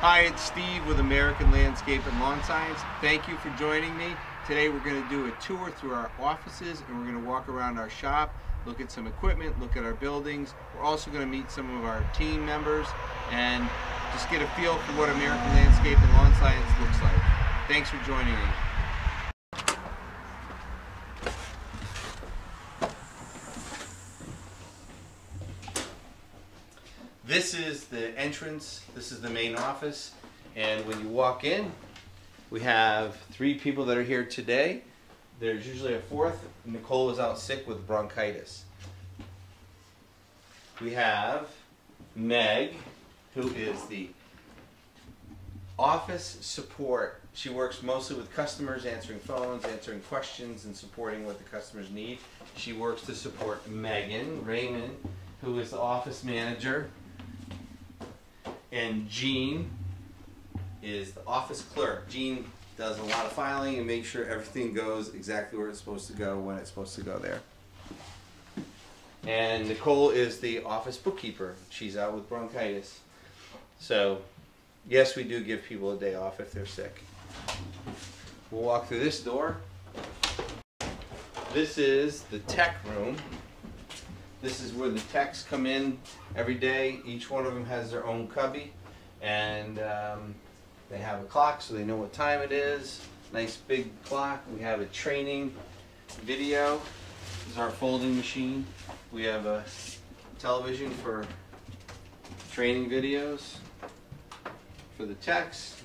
Hi, it's Steve with American Landscape and Lawn Science. Thank you for joining me. Today we're going to do a tour through our offices and we're going to walk around our shop, look at some equipment, look at our buildings. We're also going to meet some of our team members and just get a feel for what American Landscape and Lawn Science looks like. Thanks for joining me. This is the entrance, this is the main office, and when you walk in, we have 3 people that are here today. There's usually a 4th. Nicole is out sick with bronchitis. We have Meg, who is the office support. She works mostly with customers, answering phones, answering questions, and supporting what the customers need. She works to support Megan Raymond, who is the office manager. And Jean is the office clerk. Jean does a lot of filing and makes sure everything goes exactly where it's supposed to go when it's supposed to go there. And Nicole is the office bookkeeper. She's out with bronchitis. So, yes, we do give people a day off if they're sick. We'll walk through this door. This is the tech room. This is where the techs come in every day. Each one of them has their own cubby, and they have a clock so they know what time it is. Nice big clock. We have a training video. This is our folding machine. We have a television for training videos for the techs.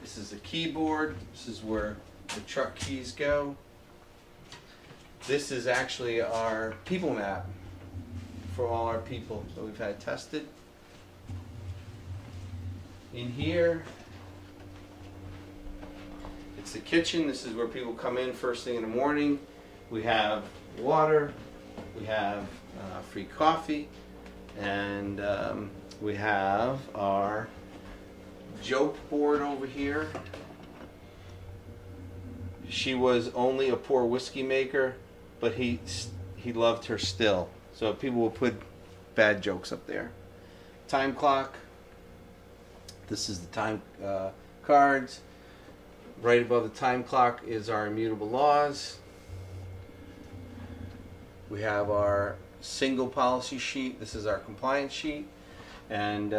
This is a keyboard. This is where the truck keys go. This is actually our people map for all our people that we've had tested. In here, it's the kitchen. This is where people come in first thing in the morning. We have water, we have free coffee, and we have our joke board over here. She was only a poor whiskey maker, but he loved her still. So people will put bad jokes up there. Time clock. This is the time cards. Right above the time clock is our immutable laws. We have our single policy sheet. This is our compliance sheet. And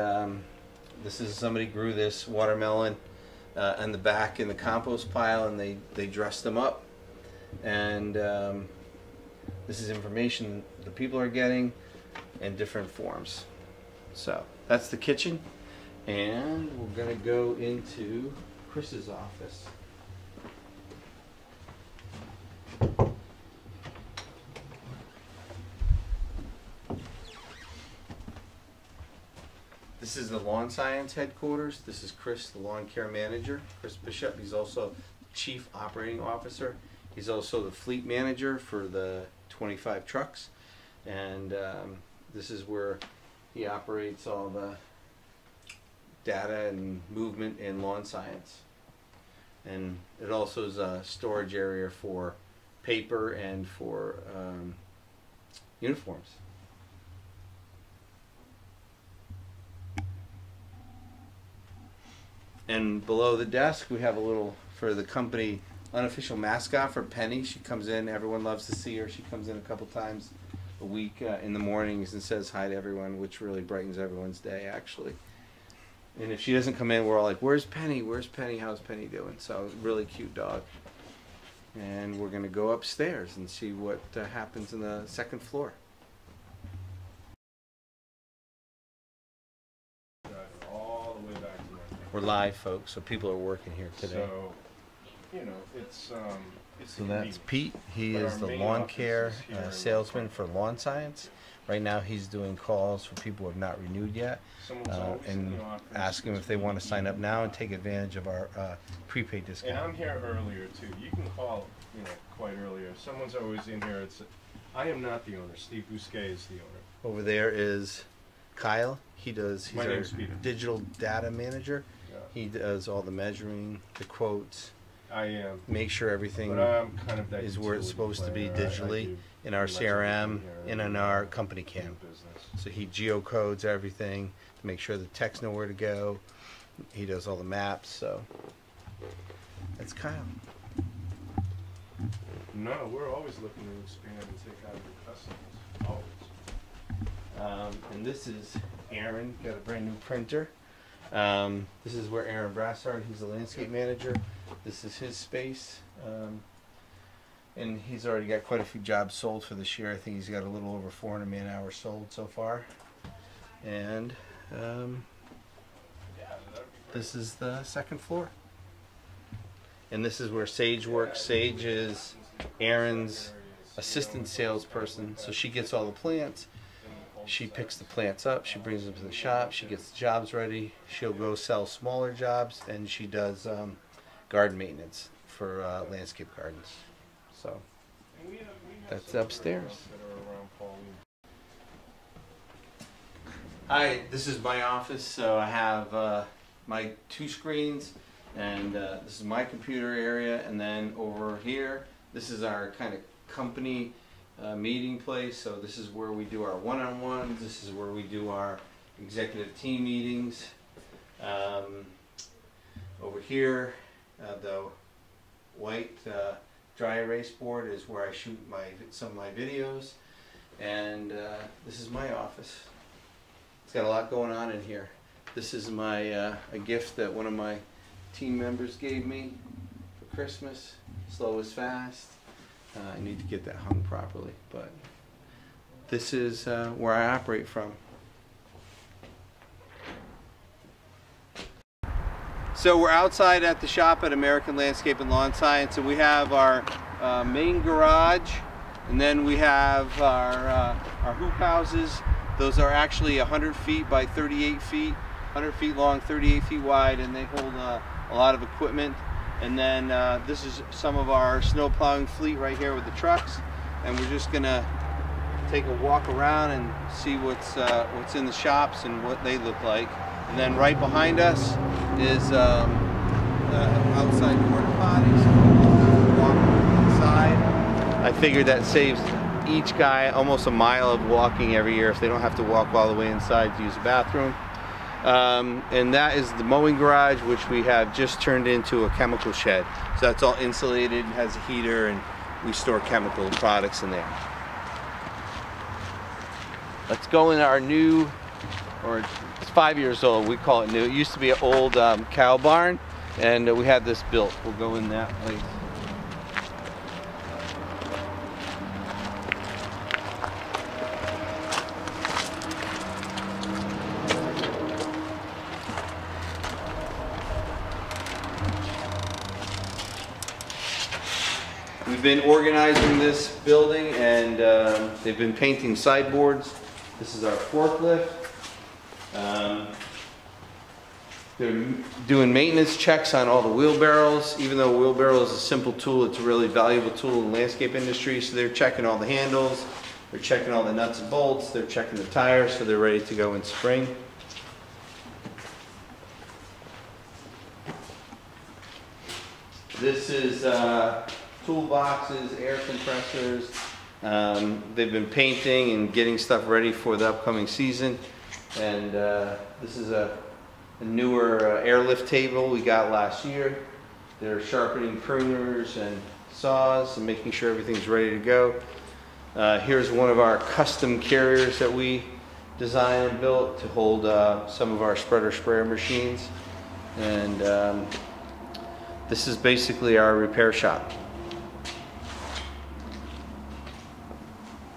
this is somebody grew this watermelon in the back in the compost pile, and they dressed them up. And this is information the people are getting in different forms. So that's the kitchen, and we're going to go into Chris's office. This is the lawn science headquarters. This is Chris, the lawn care manager. Chris Bishop. He's also chief operating officer. He's also the fleet manager for the 25 trucks, and this is where he operates all the data and movement in lawn science. And it also is a storage area for paper and for uniforms. And below the desk we have a little, for the company, unofficial mascot for Penny. She comes in, everyone loves to see her. She comes in a couple times a week in the mornings and says hi to everyone, which really brightens everyone's day, actually. And if she doesn't come in, we're all like, where's Penny? Where's Penny? How's Penny doing? So, really cute dog. And we're going to go upstairs and see what happens in the 2nd floor. All the way back to my We're live, folks, so people are working here today. So, you know, it's So that's Pete. He is the lawn care salesman for Lawn Science. Right now he's doing calls for people who have not renewed yet, and ask them if they want to sign up now and take advantage of our prepaid discount. And I'm here earlier too. You can call, you know, quite earlier. Someone's always in here. I am not the owner. Steve Bousquet is the owner. Over there is Kyle. He's My name's our Peter. digital data manager. Yeah. He does all the measuring, the quotes, I am. make sure everything But I'm kind of that is where it's utility supposed to be player. I digitally do in our pretty much CRM everything here and in our company cam. business. So he geocodes everything to make sure the techs know where to go. He does all the maps. So that's Kyle. No, we're always looking to expand and take out new customers. Always. And this is Aaron. Got a brand new printer. This is where Aaron Brassard, he's the landscape manager. This is his space. And he's already got quite a few jobs sold for this year. I think he's got a little over 400 man-hours sold so far. And this is the second floor. And this is where Sage works. Sage is Aaron's assistant salesperson. So she gets all the plants. She picks the plants up, she brings them to the shop, she gets the jobs ready, she'll go sell smaller jobs, and she does garden maintenance for landscape gardens. So that's upstairs. Hi, this is my office. So I have my 2 screens, and this is my computer area, and then over here, this is our kind of company meeting place. So this is where we do our one-on-ones. This is where we do our executive team meetings. Over here, the white dry erase board is where I shoot some of my videos. And this is my office. It's got a lot going on in here. This is my a gift that one of my team members gave me for Christmas. Slow is fast. I need to get that hung properly, but this is where I operate from. So we're outside at the shop at American Landscape and Lawn Science, and we have our main garage, and then we have our hoop houses. Those are actually 100 feet by 38 feet, 100 feet long, 38 feet wide, and they hold a lot of equipment. And then this is some of our snow plowing fleet right here with the trucks, and we're just gonna take a walk around and see what's in the shops and what they look like. And then right behind us is outside porta potties. Walk inside. I figured that saves each guy almost a mile of walking every year if they don't have to walk all the way inside to use the bathroom. And that is the mowing garage, which we have just turned into a chemical shed. So that's all insulated, has a heater, and we store chemical products in there. Let's go in our new, or it's 5 years old, we call it new. It used to be an old cow barn, and we had this built. We'll go in that place. We've been organizing this building, and they've been painting sideboards. This is our forklift. They're doing maintenance checks on all the wheelbarrows. Even though a wheelbarrow is a simple tool, it's a really valuable tool in the landscape industry. So they're checking all the handles, they're checking all the nuts and bolts, they're checking the tires, so they're ready to go in spring. This is toolboxes, air compressors. They've been painting and getting stuff ready for the upcoming season. And this is a newer airlift table we got last year. They're sharpening pruners and saws and making sure everything's ready to go. Here's one of our custom carriers that we designed and built to hold some of our spreader sprayer machines. And this is basically our repair shop.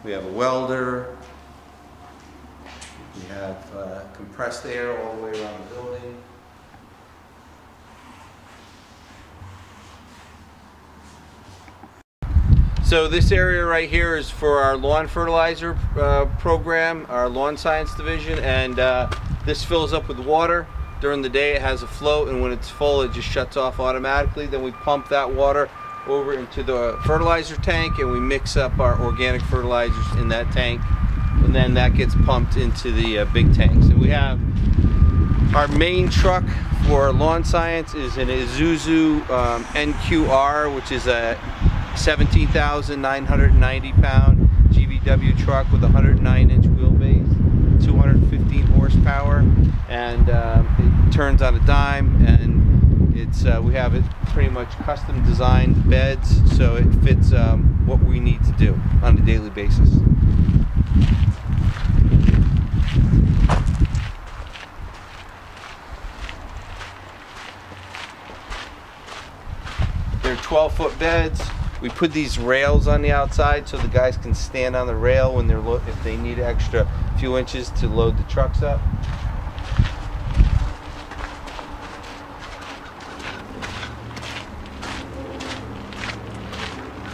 We have a welder. We have compressed air all the way around the building. So this area right here is for our lawn fertilizer program, our lawn science division, and this fills up with water. During the day it has a float, and when it's full it just shuts off automatically. Then we pump that water over into the fertilizer tank, and we mix up our organic fertilizers in that tank, and then that gets pumped into the big tanks. And we have Our main truck for lawn science is an Isuzu NQR, which is a 17,990 pound GVW truck with a 109-inch wheelbase, 215 horsepower, and it turns on a dime, and it's we have it pretty much custom designed beds, so it fits what we need to do on a daily basis. They're 12-foot beds. We put these rails on the outside so the guys can stand on the rail when they're if they need extra few inches to load the trucks up.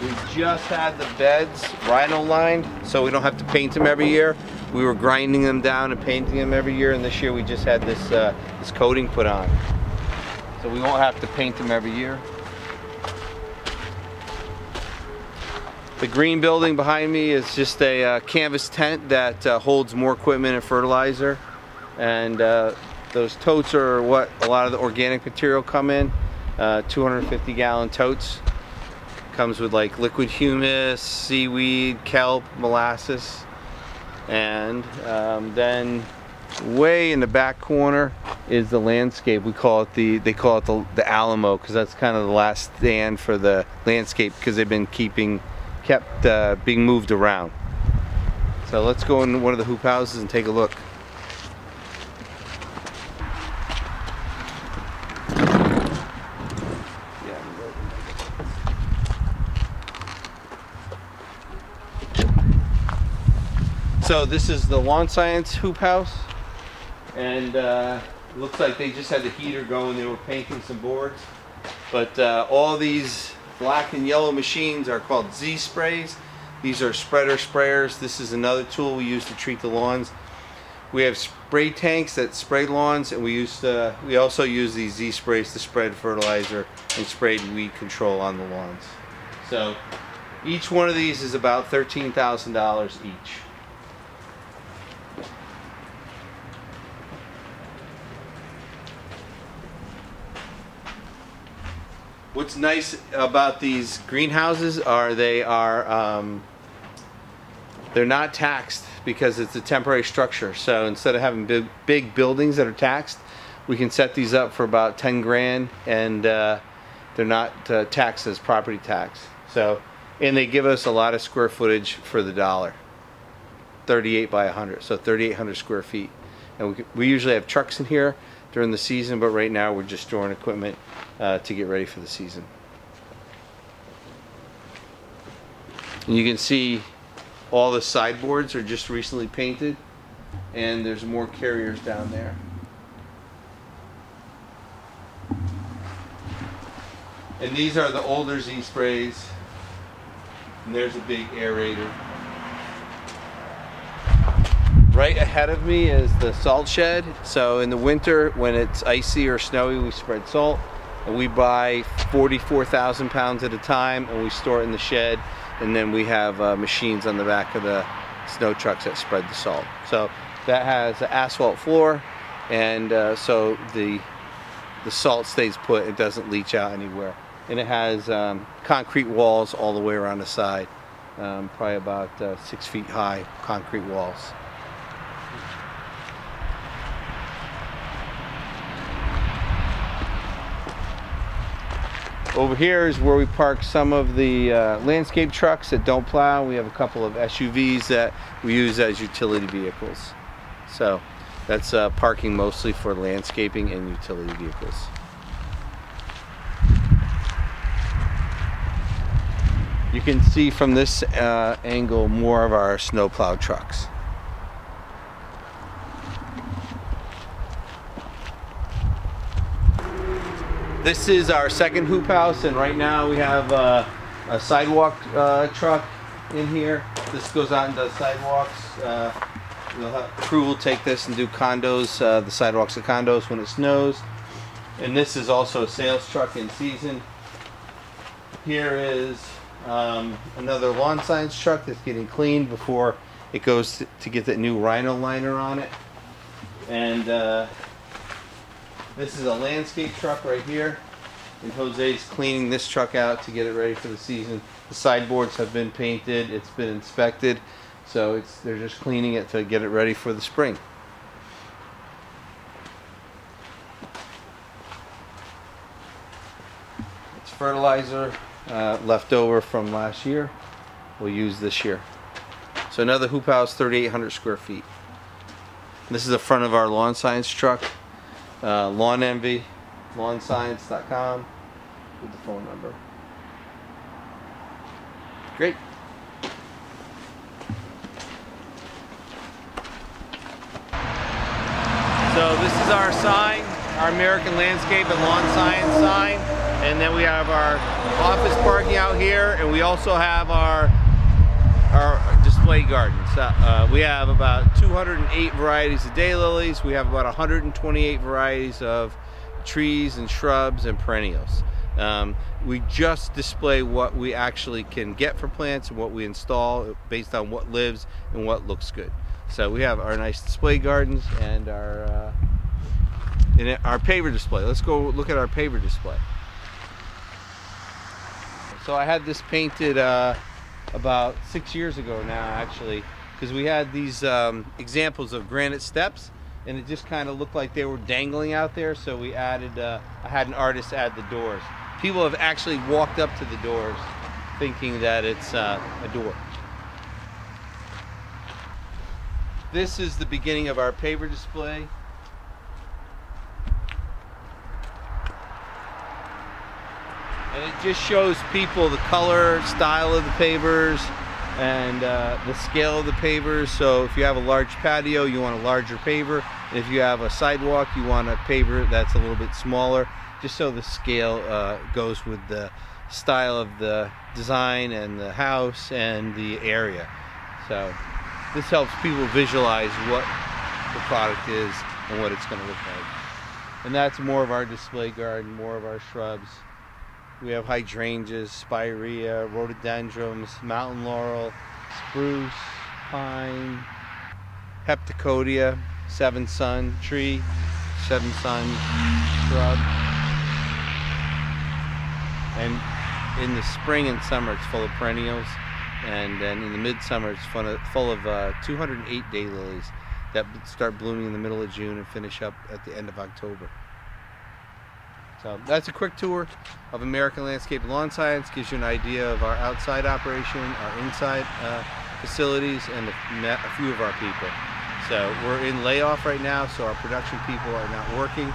We just had the beds rhino lined, so we don't have to paint them every year. We were grinding them down and painting them every year, and this year we just had this this coating put on, so we won't have to paint them every year. The green building behind me is just a canvas tent that holds more equipment and fertilizer, and those totes are what a lot of the organic material come in. 250-gallon totes. Comes with like liquid humus, seaweed, kelp, molasses, and then way in the back corner is the landscape. We call it they call it the Alamo, because that's kind of the last stand for the landscape, because they've been kept being moved around. So let's go in one of the hoop houses and take a look. So this is the lawn science hoop house, and looks like they just had the heater going. They were painting some boards, but all these black and yellow machines are called Z sprays. These are spreader sprayers. This is another tool we use to treat the lawns. We have spray tanks that spray lawns, and we also use these Z sprays to spread fertilizer and spray weed control on the lawns. So each one of these is about $13,000 each. What's nice about these greenhouses are they're not taxed, because it's a temporary structure. So instead of having big buildings that are taxed, we can set these up for about 10 grand, and they're not taxed as property tax. So, and they give us a lot of square footage for the dollar. 38 by 100, so 3,800 square feet. And we usually have trucks in here during the season, but right now we're just storing equipment to get ready for the season. And you can see all the sideboards are just recently painted, and there's more carriers down there. And these are the older Z sprays, and there's a big aerator. Right ahead of me is the salt shed. So in the winter, when it's icy or snowy, we spread salt, and we buy 44,000 pounds at a time, and we store it in the shed, and then we have machines on the back of the snow trucks that spread the salt. So that has an asphalt floor, and so the salt stays put. It doesn't leach out anywhere, and it has concrete walls all the way around the side, probably about 6 feet high concrete walls. Over here is where we park some of the landscape trucks that don't plow. We have a couple of SUVs that we use as utility vehicles. So that's parking mostly for landscaping and utility vehicles. You can see from this angle more of our snowplow trucks. This is our second hoop house, and right now we have a sidewalk truck in here. This goes out and does sidewalks. Crew will take this and do condos, the sidewalks of condos when it snows. And this is also a sales truck in season. Here is another lawn science truck that's getting cleaned before it goes to get that new rhino liner on it. And This is a landscape truck right here, and Jose's cleaning this truck out to get it ready for the season. The sideboards have been painted, it's been inspected, so they're just cleaning it to get it ready for the spring. It's fertilizer left over from last year. We'll use this year. So another hoop house, 3,800 square feet. This is the front of our lawn science truck. Lawn Envy, lawnscience.com with the phone number. Great. So this is our sign, our American Landscape and Lawn Science sign, and then we have our office parking out here, and we also have our display gardens. We have about 208 varieties of daylilies. We have about 128 varieties of trees and shrubs and perennials. We just display what we actually can get for plants and what we install based on what lives and what looks good. So we have our nice display gardens and our paver display. Let's go look at our paver display. So I had this painted about 6 years ago now, actually, because we had these examples of granite steps, and it just kind of looked like they were dangling out there, so we added, I had an artist add the doors. People have actually walked up to the doors thinking that it's a door. This is the beginning of our paver display. And it just shows people the color, style of the pavers, and the scale of the pavers. So if you have a large patio, you want a larger paver. And if you have a sidewalk, you want a paver that's a little bit smaller, just so the scale goes with the style of the design and the house and the area. So this helps people visualize what the product is and what it's going to look like. And that's more of our display garden, more of our shrubs. We have hydrangeas, spirea, rhododendrons, mountain laurel, spruce, pine, heptacodia, seven sun tree, seven sun shrub. And in the spring and summer it's full of perennials, and then in the midsummer it's full of 208 daylilies that start blooming in the middle of June and finish up at the end of October. So that's a quick tour of American Landscape and Lawn Science. Gives you an idea of our outside operation, our inside facilities, and a few of our people. So we're in layoff right now, so our production people are not working.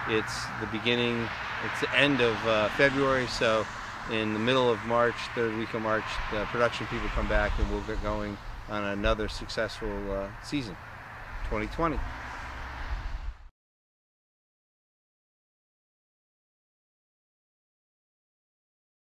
It's the beginning, it's the end of February, so in the middle of March, third week of March, the production people come back and we'll get going on another successful season, 2020.